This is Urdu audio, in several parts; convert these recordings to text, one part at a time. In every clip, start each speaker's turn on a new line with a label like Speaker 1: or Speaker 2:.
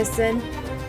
Speaker 1: SN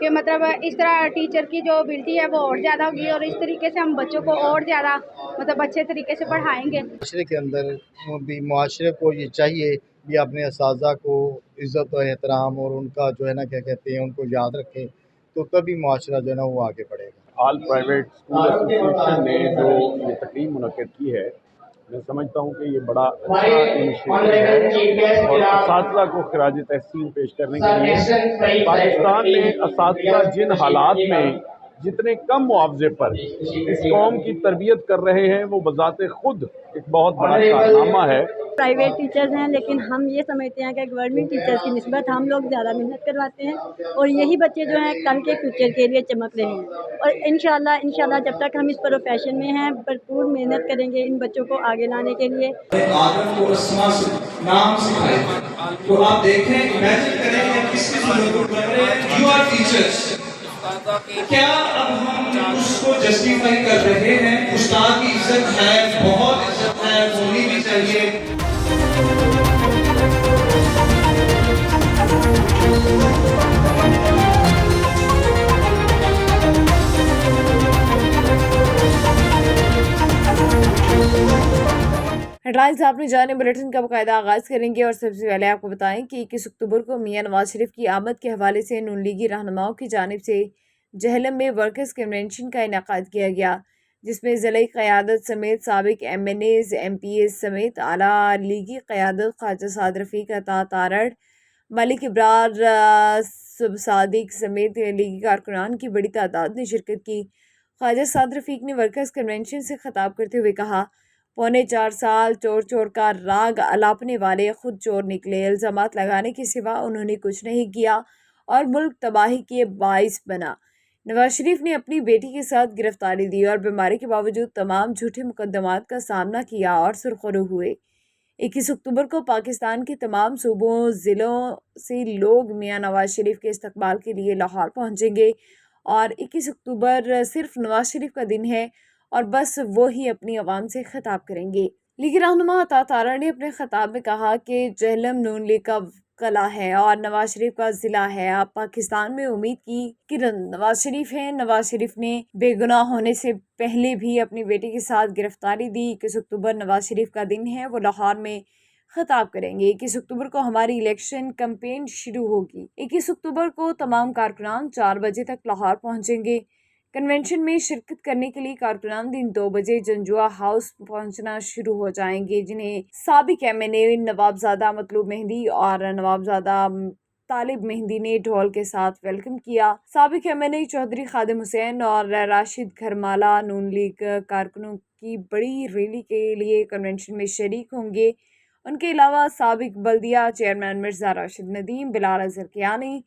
Speaker 2: کہ مطلب اس طرح ٹیچر کی جو ابلٹی ہے وہ اور زیادہ ہوگی اور اس طریقے سے ہم بچوں کو اور زیادہ مطلب اچھے طریقے سے پڑھائیں گے.
Speaker 3: معاشرے کے اندر بھی معاشرے کو یہ چاہیے بھی اپنے اساتذہ کو عزت و احترام اور ان کا جو ہے نا کیا کہتے ہیں ان کو یاد رکھیں، تو تبھی معاشرہ جو ہے نا وہ آگے بڑھے گا.
Speaker 4: آل پرائیویٹ اسکول ایسوسیشن نے جو یہ تقریب منعقد کی ہے، میں سمجھتا ہوں کہ یہ بڑا اچھا انیشیٹو ہے اور اساتذہ کو خراج تحسین پیش کرنے کے لیے پاکستان میں اساتذہ جن حالات میں جتنے کم معاوضے پر اس قوم کی تربیت کر رہے ہیں وہ بذات خود ایک بہت بڑا کارنامہ ہے.
Speaker 5: پرائیویٹ ٹیچرز ہیں لیکن ہم یہ سمجھتے ہیں کہ گورنمنٹ ٹیچرز کی نسبت ہم لوگ زیادہ محنت کرواتے ہیں اور یہی بچے جو ہیں کل کے فیوچر کے لیے چمک رہے ہیں اور انشاءاللہ جب تک ہم اس پروفیشن میں ہیں بھرپور محنت کریں گے ان بچوں کو آگے لانے کے لیے.
Speaker 6: آدم کو اسما سے نام سکھائے تو آپ دیکھیں امیجن کریں کہ کس کی ضرورت پڑ رہے ہیں. You are teachers. کیا اب ہم اس کو جسٹیفائی کر رہے ہیں؟ استاد کی عزت ہے، بہت عزت ہے، ہونی بھی چاہیے.
Speaker 1: ہیڈ لائنز آپ نے جانے بلیٹن کا باقاعدہ آغاز کریں گے اور سب سے پہلے آپ کو بتائیں کہ 21 اکتوبر کو میاں نواز شریف کی آمد کے حوالے سے نون لیگی رہنماؤں کی جانب سے جہلم میں ورکرز کنونشن کا انعقاد کیا گیا، جس میں ضلعی قیادت سمیت سابق M N A's, M P A's سمیت اعلیٰ لیگی قیادت خواجہ سعد رفیق عطا تارڑ، ملک ابرار صادق سمیت لیگی کارکنان کی بڑی تعداد نے شرکت کی. خواجہ سعد رفیق نے ورکرز کنونشن سے خطاب کرتے ہوئے کہا، 4.25 سال چور کا راگ الاپنے والے خود چور نکلے. الزامات لگانے کے سوا انہوں نے کچھ نہیں کیا اور ملک تباہی کے باعث بنا. نواز شریف نے اپنی بیٹی کے ساتھ گرفتاری دی اور بیماری کے باوجود تمام جھوٹے مقدمات کا سامنا کیا اور سرخرو ہوئے. 21 اکتوبر کو پاکستان کے تمام صوبوں ضلعوں سے لوگ میاں نواز شریف کے استقبال کے لیے لاہور پہنچیں گے اور 21 اکتوبر صرف نواز شریف کا دن ہے اور بس وہی اپنی عوام سے خطاب کریں گے. لیگی رہنما عطا تارڑ نے اپنے خطاب میں کہا کہ جہلم نون لیگ کا قلعہ ہے اور نواز شریف کا ضلع ہے. آپ پاکستان میں امید کی کرن نواز شریف ہیں. نواز شریف نے بے گناہ ہونے سے پہلے بھی اپنی بیٹی کے ساتھ گرفتاری دی. 21 اکتوبر نواز شریف کا دن ہے، وہ لاہور میں خطاب کریں گے. 21 اکتوبر کو ہماری الیکشن کمپین شروع ہوگی. 21 اکتوبر کو تمام کارکنان 4 بجے تک لاہور پہنچیں گے. کنونشن میں شرکت کرنے کے لیے کارکنان دن 2 بجے جنجوا ہاؤس پہنچنا شروع ہو جائیں گے، جنہیں سابق ایم این اے نوابزادہ مطلوب مہندی اور نوابزادہ طالب مہندی نے ڈھول کے ساتھ ویلکم کیا. سابق ایم این اے چودھری خادم حسین اور راشد گھرمالا نون لیگ کارکنوں کی بڑی ریلی کے لیے کنونشن میں شریک ہوں گے. ان کے علاوہ سابق بلدیہ چیئرمین مرزا راشد ندیم، بلال اظہر کیانی،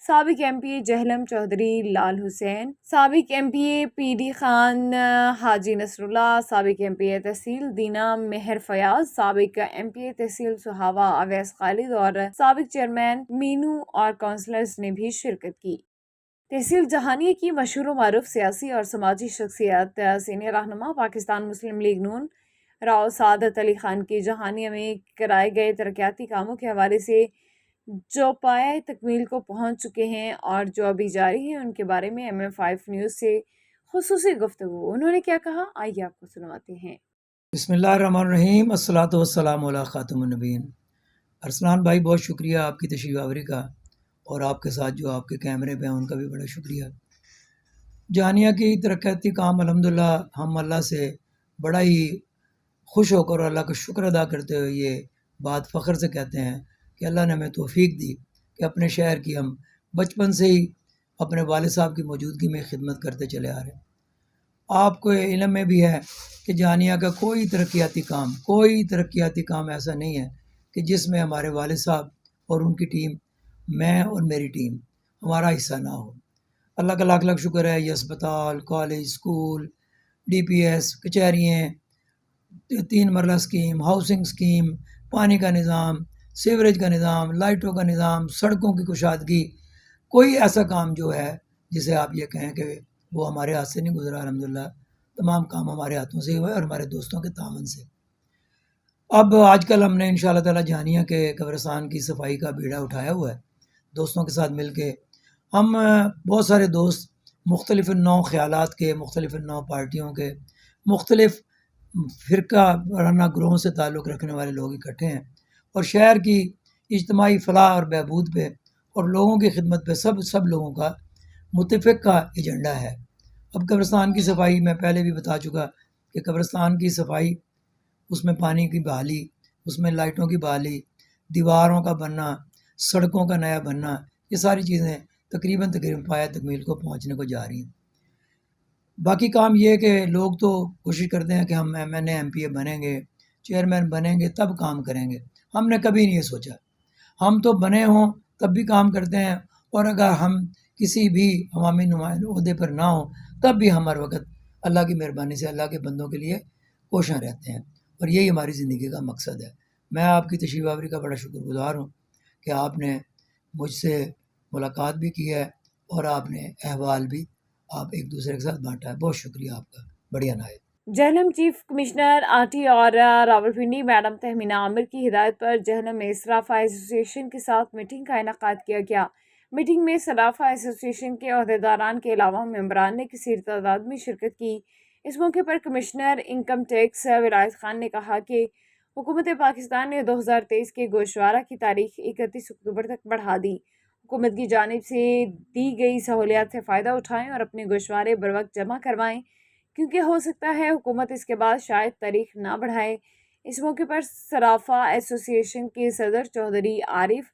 Speaker 1: سابق ایم پی اے جہلم چودھری لال حسین، سابق ایم پی اے پی ڈی خان حاجی نصر اللہ، سابق ایم پی اے تحصیل دینا مہر فیاض، سابق ایم پی اے تحصیل سہاوا اویس خالد اور سابق چیئرمین مینو اور کونسلرز نے بھی شرکت کی. تحصیل جہانیہ کی مشہور و معروف سیاسی اور سماجی شخصیت سینئر رہنما پاکستان مسلم لیگ نون راؤ سعادت علی خان کی جہانیہ میں کرائے گئے ترقیاتی کاموں کے حوالے سے جو پایہ تکمیل کو پہنچ چکے ہیں اور جو ابھی جاری ہیں ان کے بارے میں MM5 نیوز سے خصوصی گفتگو. انہوں نے کیا کہا، آئیے آپ کو سنواتے ہیں.
Speaker 7: بسم اللہ الرحمن الرحیم. الصلاۃ والسلام علی خاتم النبیین. ارسلان بھائی بہت شکریہ آپ کی تشریف آوری کا، اور آپ کے ساتھ جو آپ کے کیمرے پہ ہیں ان کا بھی بڑا شکریہ. جہانیہ کی ترقیاتی کام الحمدللہ ہم اللہ سے بڑا ہی خوش ہو کر اللہ کا شکر ادا کرتے ہوئے یہ بات فخر سے کہتے ہیں کہ اللہ نے ہمیں توفیق دی کہ اپنے شہر کی ہم بچپن سے ہی اپنے والد صاحب کی موجودگی میں خدمت کرتے چلے آ رہے ہیں. آپ کو علم میں بھی ہے کہ جہانیہ کا کوئی ترقیاتی کام ایسا نہیں ہے کہ جس میں ہمارے والد صاحب اور ان کی ٹیم، میں اور میری ٹیم، ہمارا حصہ نہ ہو. اللہ کا لاکھ لاکھ شکر ہے. یہ اسپتال، کالج، اسکول، DPS، کچہریاں، 3 مرلہ اسکیم، ہاؤسنگ اسکیم، پانی کا نظام، سیوریج کا نظام، لائٹوں کا نظام، سڑکوں کی کشادگی، کوئی ایسا کام جو ہے جسے آپ یہ کہیں کہ وہ ہمارے ہاتھ سے نہیں گزرا. الحمدللہ تمام کام ہمارے ہاتھوں سے ہوئے اور ہمارے دوستوں کے تعاون سے. اب آج کل ہم نے انشاءاللہ تعالی جہانیہ کے قبرستان کی صفائی کا بیڑا اٹھایا ہوا ہے دوستوں کے ساتھ مل کے، ہم بہت سارے دوست مختلف نوع خیالات کے، مختلف نوع پارٹیوں کے، مختلف فرقہ وارانہ گروہوں سے تعلق رکھنے والے لوگ اکٹھے ہیں، اور شہر کی اجتماعی فلاح اور بہبود پہ اور لوگوں کی خدمت پہ سب لوگوں کا متفق کا ایجنڈا ہے۔ اب قبرستان کی صفائی میں پہلے بھی بتا چکا کہ قبرستان کی صفائی، اس میں پانی کی بحالی، اس میں لائٹوں کی بحالی، دیواروں کا بننا، سڑکوں کا نیا بننا، یہ ساری چیزیں تقریباً پایہ تکمیل کو پہنچنے کو جا رہی ہیں۔ باقی کام یہ ہے کہ لوگ تو کوشش کرتے ہیں کہ ہم M N A M P A بنیں گے، چیئرمین بنیں گے تب کام کریں گے۔ ہم نے کبھی نہیں یہ سوچا، ہم تو بنے ہوں تب بھی کام کرتے ہیں، اور اگر ہم کسی بھی عوامی عہدے پر نہ ہوں تب بھی ہم ہر وقت اللہ کی مہربانی سے اللہ کے بندوں کے لیے کوشاں رہتے ہیں، اور یہی ہماری زندگی کا مقصد ہے۔ میں آپ کی تشریف آوری کا بڑا شکر گزار ہوں کہ آپ نے مجھ سے ملاقات بھی کی ہے اور آپ نے احوال بھی آپ ایک دوسرے کے ساتھ بانٹا ہے۔ بہت شکریہ آپ کا، بڑی عنایت۔
Speaker 1: جہلم چیف کمشنر آٹی اور راولپنڈی میڈم تہمینہ عامر کی ہدایت پر جہلم میں صرافہ ایسوسی ایشن کے ساتھ میٹنگ کا انعقاد کیا گیا۔ میٹنگ میں صرافہ ایسوسی ایشن کے عہدیداران کے علاوہ ممبران نے کثیر تعداد میں شرکت کی۔ اس موقع پر کمشنر انکم ٹیکس ولایت خان نے کہا کہ حکومت پاکستان نے 2023 کے گوشوارہ کی تاریخ 31 اکتوبر تک بڑھا دی۔ حکومت کی جانب سے دی گئی سہولیات سے فائدہ اٹھائیں اور اپنے گوشوارے بروقت جمع کروائیں، کیونکہ ہو سکتا ہے حکومت اس کے بعد شاید تاریخ نہ بڑھائے۔ اس موقع پر صرافہ ایسوسی ایشن کے صدر چودھری عارف،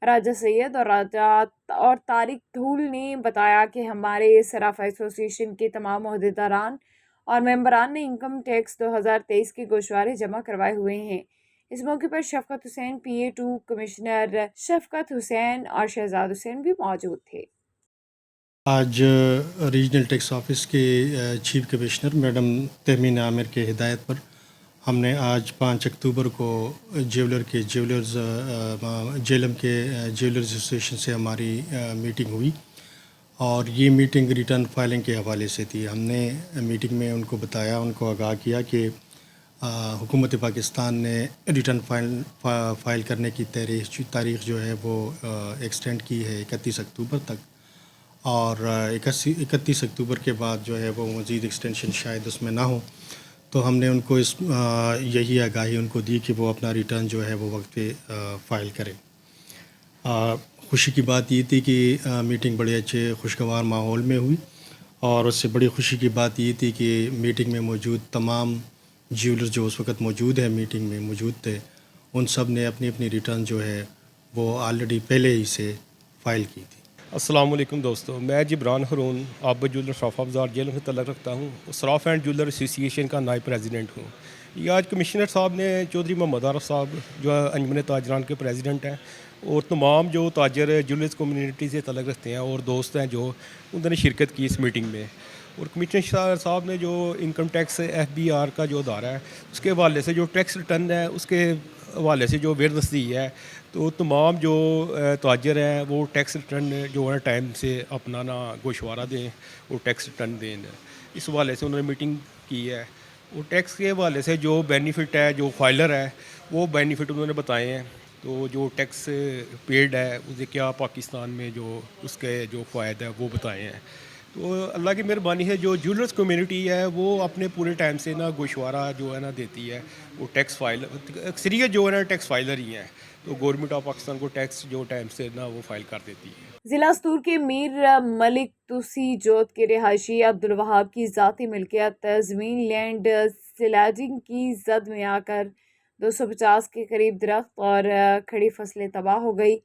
Speaker 1: راجہ سید اور طارق دھول نے بتایا کہ ہمارے صرافہ ایسوسی ایشن کے تمام عہدیداران اور ممبران نے انکم ٹیکس 2023 کے گوشوارے جمع کروائے ہوئے ہیں۔ اس موقع پر شفقت حسین PA2 کمشنر شفقت حسین اور شہزاد حسین بھی موجود تھے۔
Speaker 8: آج ریجنل ٹیکس آفس کے چیف کمشنر میڈم تہمینہ عامر کے ہدایت پر ہم نے آج 5 اکتوبر کو جیولر کے جیلم کے جیولرز ایسوسیشن سے ہماری میٹنگ ہوئی، اور یہ میٹنگ ریٹرن فائلنگ کے حوالے سے تھی۔ ہم نے میٹنگ میں ان کو بتایا، ان کو آگاہ کیا کہ حکومت پاکستان نے ریٹرن فائل کرنے کی تاریخ جو ہے وہ ایکسٹینڈ کی ہے 31 اکتوبر تک، اور 31 اکتوبر کے بعد جو ہے وہ مزید ایکسٹینشن شاید اس میں نہ ہو، تو ہم نے ان کو یہی آگاہی ان کو دی کہ وہ اپنا ریٹرن جو ہے وہ وقت پہ فائل کریں۔ خوشی کی بات یہ تھی کہ میٹنگ بڑے اچھے خوشگوار ماحول میں ہوئی، اور اس سے بڑی خوشی کی بات یہ تھی کہ میٹنگ میں موجود تمام جیولر جو اس وقت موجود ہیں میٹنگ میں موجود تھے، ان سب نے اپنی اپنی ریٹرن جو ہے وہ آلریڈی پہلے ہی سے فائل کی تھی۔
Speaker 9: السلام علیکم دوستو، میں جبران ہارون عابد جولر صرافہ بازار جیلم سے تعلق رکھتا ہوں، صراف اینڈ جولر ایسوسی ایشن کا نائب پریزیڈنٹ ہوں۔ یہ آج کمشنر صاحب نے چودھری محمد عارف صاحب جو انجمن تاجران کے پریزیڈنٹ ہیں، اور تمام جو تاجر جولرز کمیونٹی سے تعلق رکھتے ہیں اور دوست ہیں جو انہوں نے شرکت کی اس میٹنگ میں، اور کمشنر صاحب نے جو انکم ٹیکس FBR کا جو ادارہ ہے اس کے حوالے سے جو ٹیکس ریٹرن ہے اس کے حوالے سے جو ورنس دی ہے، تو تمام جو تاجر ہیں وہ ٹیکس ریٹرن جو ہے ٹائم سے اپنا نا گوشوارہ دیں اور ٹیکس ریٹرن دیں۔ اس حوالے سے انہوں نے میٹنگ کی ہے، اور ٹیکس کے حوالے سے جو بینیفٹ ہے، جو فائلر ہے وہ بینیفٹ انہوں نے بتائے ہیں، تو جو ٹیکس پیڈ ہے اسے کیا پاکستان میں جو اس کے جو فائدہ ہے وہ بتائے ہیں۔ تو اللہ کی مہربانی ہے جو جولرز کمیونٹی ہے وہ اپنے پورے ٹائم سے نا گوشوارہ جو ہے نا دیتی ہے، وہ ٹیکس فائل اکثریت جو ہے نا ٹیکس فائلر ہی ہیں، تو گورنمنٹ آف پاکستان کو ٹیکس جو ٹائم سے نا وہ فائل کر دیتی ہے۔
Speaker 1: ضلع استور کے میر ملک توسی جوت کے رہائشی عبدالوہاب کی ذاتی ملکیت زمین لینڈ سلیجنگ کی زد میں آ کر 250 کے قریب درخت اور کھڑی فصلیں تباہ ہو گئی۔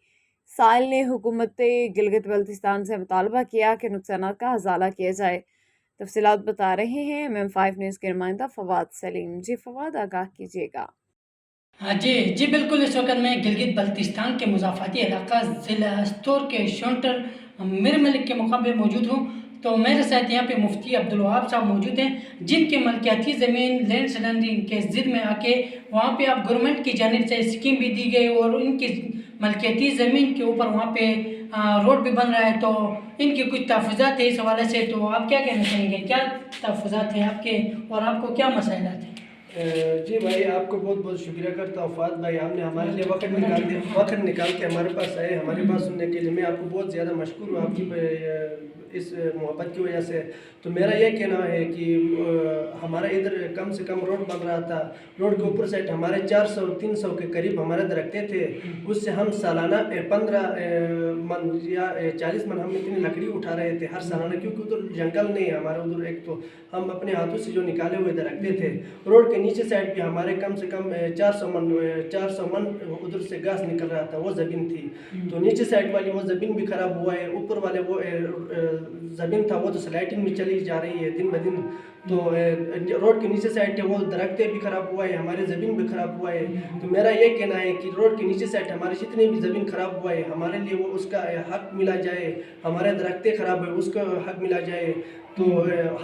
Speaker 1: سائل نے حکومت گلگت بلتستان سے مطالبہ کیا کہ نقصانات کا ازالہ کیا جائے۔ تفصیلات بتا رہے ہیں MM5 نیوز کے نمائندہ فواد سلیم۔ جی فواد، آگاہ کیجیے گا۔
Speaker 10: جی بالکل، اس وقت میں گلگت بلتستان کے مضافاتی علاقہ ضلع استور کے شونٹر میر ملک کے مقام پہ موجود ہوں، تو میرے ساتھ یہاں پہ مفتی عبدالوہاب صاحب موجود ہیں، جن کے ملکیتی زمین لینڈ سلنڈرنگ کے ضد میں آ کے وہاں پہ اب گورنمنٹ کی جانب سے اسکیم بھی دی گئی، اور ان کی ملکیتی زمین کے اوپر وہاں پہ روڈ بھی بن رہا ہے، تو ان کی کچھ تحفظات ہیں اس حوالے سے، تو آپ کیا کہنا چاہیں گے؟ کیا تحفظات ہیں آپ کے اور آپ کو کیا مسائلات ہیں؟
Speaker 11: جی بھائی، آپ کو بہت بہت شکریہ کرتا ہوں فہد بھائی، آپ نے ہمارے لیے وقت نکال کے ہمارے پاس آئے، ہماری بات سننے کے لیے میں آپ کو بہت زیادہ مشکور ہوں آپ کی اس محبت کی وجہ سے۔ تو میرا یہ کہنا ہے کہ ہمارا ادھر کم سے کم روڈ بن رہا تھا، روڈ کے اوپر سائڈ ہمارے 400-300 کے قریب ہمارے درختیں تھے، اس سے ہم سالانہ 15 من یا 40 من ہم اتنی لکڑی اٹھا رہے تھے ہر سالانہ، کیونکہ ادھر جنگل نہیں ہے ہمارے ادھر، ایک تو ہم اپنے ہاتھوں سے جو نکالے ہوئے درختیں تھے۔ روڈ کے نیچے سائڈ بھی ہمارے کم سے کم 400 من ادھر سے گھاس نکل رہا تھا، وہ زمین تھی، تو نیچے سائڈ والی وہ زمین بھی خراب ہوا ہے، اوپر والے وہ زمین تھا وہ تو سلائٹنگ میں چلی جا رہی ہے دن بدن، تو روڈ کے نیچے سائڈ وہ درختیں بھی خراب ہوا ہے، ہمارے زمین بھی خراب ہوا ہے۔ تو میرا یہ کہنا ہے کہ روڈ کے نیچے سائڈ ہمارے جتنے بھی زمین خراب ہوا ہے ہمارے لیے وہ اس کا حق ملا جائے، ہمارے درختیں خراب ہوئے اس کا حق ملا جائے، تو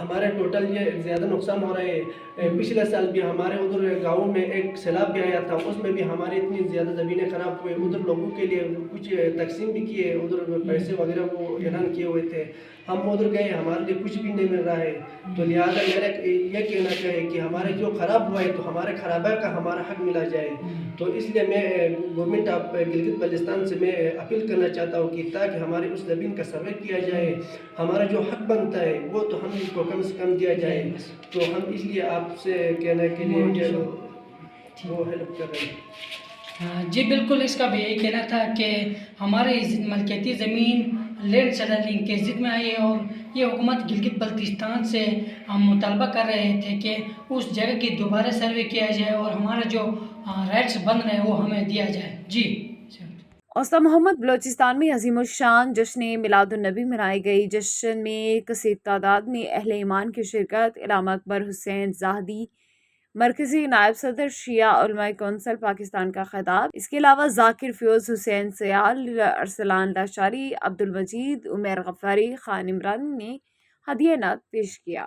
Speaker 11: ہمارے ٹوٹل یہ زیادہ نقصان ہو رہا ہے۔ پچھلے سال بھی ہمارے ادھر گاؤں میں ایک سیلاب بھی آیا تھا، اس میں بھی ہماری اتنی زیادہ زمینیں خراب ہوئے، ادھر لوگوں کے لیے کچھ تقسیم بھی کیے، ادھر پیسے وغیرہ وہ اعلان کیے ہوئے تھے، ہم ادھر گئے ہمارے لیے کچھ بھی نہیں مل رہا ہے۔ تو لہٰذا میرا یہ کہنا چاہے کہ ہمارے جو خراب ہوا ہے تو ہمارے خرابہ کا ہمارا حق ملا جائے، تو اس لیے میں گورنمنٹ آف گلگت بلتستان سے میں اپیل کرنا چاہتا ہوں کہ تاکہ ہمارے اس زمین کا سروے کیا جائے، ہمارا جو حق بنتا ہے وہ تو ہم کو کم سے کم دیا جائے، تو ہم اس لیے آپ سے کہنے کے لیے وہ ہیلپ کر رہے ہیں۔
Speaker 10: جی بالکل، اس کا بھی یہی کہنا تھا کہ ہمارے ملکیتی زمین لینڈ سیلرنگ کے ضد میں آئی ہے، اور یہ حکومت گلگت بلتستان سے ہم مطالبہ کر رہے تھے کہ اس جگہ کی دوبارہ سروے کیا جائے اور ہمارا جو رائٹس بن رہے ہیں وہ ہمیں دیا جائے۔ جی
Speaker 1: اوسطی محمد بلوچستان میں عظیم الشان جشن میلاد النبی منائی گئی۔ جشن میں کثیر تعداد میں اہل ایمان کی شرکت۔ علامہ اکبر حسین زاہدی مرکزی نائب صدر شیعہ علماء کونسل پاکستان کا خطاب۔ اس کے علاوہ ذاکر فیوز حسین سیال، ارسلان لاشاری، عبدالمجید عمیر غفاری، خان عمران نے ہدیہ نعت پیش کیا۔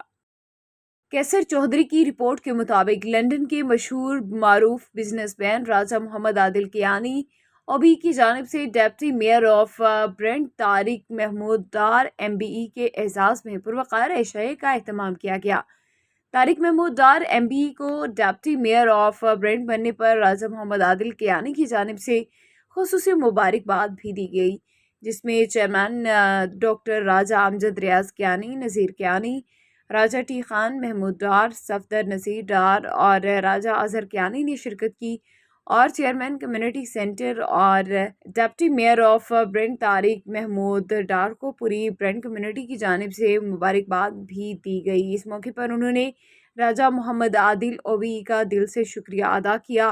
Speaker 1: کیسر چودھری کی رپورٹ کے مطابق لندن کے مشہور معروف business man Raja Muhammad Adil Kiani OBE کی جانب سے deputy mayor of Brent Tariq Mahmood Dar MBE کے اعزاز میں پروقار عشاء کا اہتمام کیا گیا۔ طارق محمود ڈار MBE کو ڈپٹی میئر آف برنٹ بننے پر راجہ محمد عادل کیانی کی جانب سے خصوصی مبارکباد بھی دی گئی، جس میں chairman doctor Raja Amjad Riaz Kiani, Nazir Kiani, Raja T Khan Mahmood Dar, Safdar Nazir Dar اور راجہ اظہر کیانی نے شرکت کی، اور چیئرمین کمیونٹی سینٹر اور deputy mayor of Brent Tariq Mahmood Dar کو پوری برنٹ کمیونٹی کی جانب سے مبارکباد بھی دی گئی۔ اس موقع پر انہوں نے راجہ محمد عادل اوبی کا دل سے شکریہ ادا کیا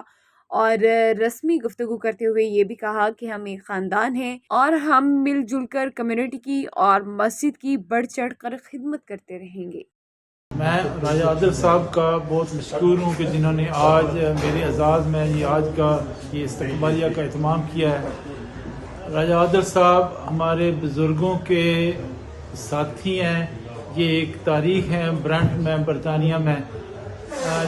Speaker 1: اور رسمی گفتگو کرتے ہوئے یہ بھی کہا کہ ہم ایک خاندان ہیں اور ہم مل جل کر کمیونٹی کی اور مسجد کی بڑھ چڑھ کر خدمت کرتے رہیں گے۔
Speaker 12: میں راجہ عادل صاحب کا بہت مشکور ہوں کہ جنہوں نے آج میرے اعزاز میں آج کا یہ استقبالیہ کا اہتمام کیا ہے۔ راجہ عادل صاحب ہمارے بزرگوں کے ساتھی ہیں، یہ ایک تاریخ ہے برنٹ میں، برطانیہ میں۔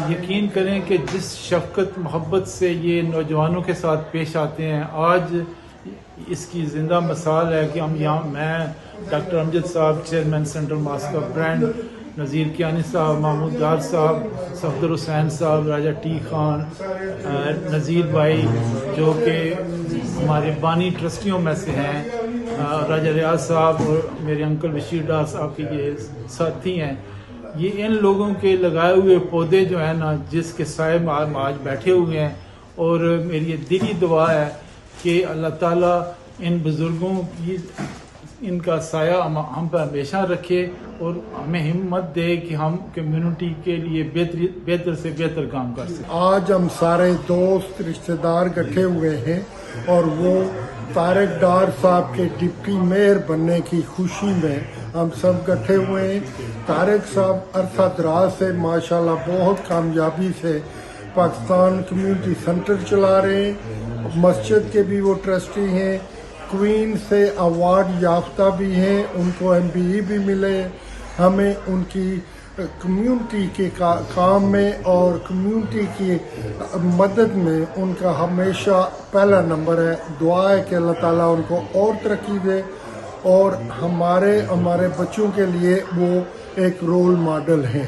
Speaker 12: یقین کریں کہ جس شفقت محبت سے یہ نوجوانوں کے ساتھ پیش آتے ہیں، آج اس کی زندہ مثال ہے کہ ہم یہاں، میں ڈاکٹر امجد صاحب chairman central mosque of Brent, Nazir Kiani صاحب، محمود ڈار صاحب، صفدر حسین صاحب، راجہ ٹی خان، نذیر بھائی جو کہ ہمارے بانی ٹرسٹیوں میں سے ہیں، راجہ ریاض صاحب اور میرے انکل بشیر ڈار صاحب کے یہ ساتھی ہیں۔ یہ ان لوگوں کے لگائے ہوئے پودے جو ہیں نا، جس کے سائے میں آج بیٹھے ہوئے ہیں، اور میری یہ دلی دعا ہے کہ اللہ تعالیٰ ان بزرگوں کی ان کا سایہ ہم پر ہمیشہ رکھے اور ہمیں ہمت دے کہ ہم کمیونٹی کے لیے بہتر سے بہتر کام کر سکیں۔
Speaker 3: آج ہم سارے دوست رشتہ دار اکٹھے ہوئے ہیں اور وہ طارق ڈار صاحب کے ڈپٹی میئر بننے کی خوشی میں ہم سب اکٹھے ہوئے ہیں۔ طارق صاحب عرصہ دراز سے ماشاءاللہ بہت کامیابی سے پاکستان کمیونٹی سینٹر چلا رہے ہیں، مسجد کے بھی وہ ٹرسٹی ہیں، کوئین سے ایوارڈ یافتہ بھی ہیں، ان کو MBE بھی ملے۔ ہمیں ان کی کمیونٹی کے کام میں اور کمیونٹی کی مدد میں ان کا ہمیشہ پہلا نمبر ہے۔ دعا ہے کہ اللہ تعالیٰ ان کو اور ترقی دے اور ہمارے بچوں کے لیے وہ ایک رول ماڈل ہیں۔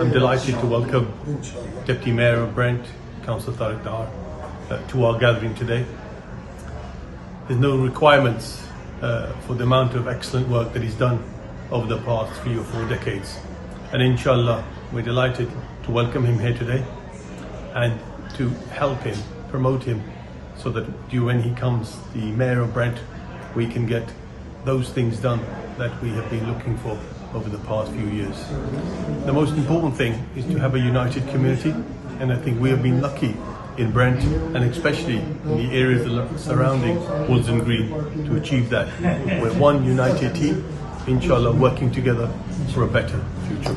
Speaker 13: I'm delighted to welcome Deputy Mayor of Brent, Councillor Tariq Dar, to our gathering today. There's no requirements for the amount of excellent work that he's done over the past 3 or 4 decades. And inshallah, we're delighted to welcome him here today and to help him, promote him, so that when he comes, the Mayor of Brent, we can get those things done that we have been looking for over the past few years. The most important thing is to have a united community, and I think we have been lucky in Brent and especially in the areas surrounding Woolsden Green to achieve that. We're one united team, inshallah working together for a better future.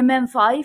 Speaker 1: MM5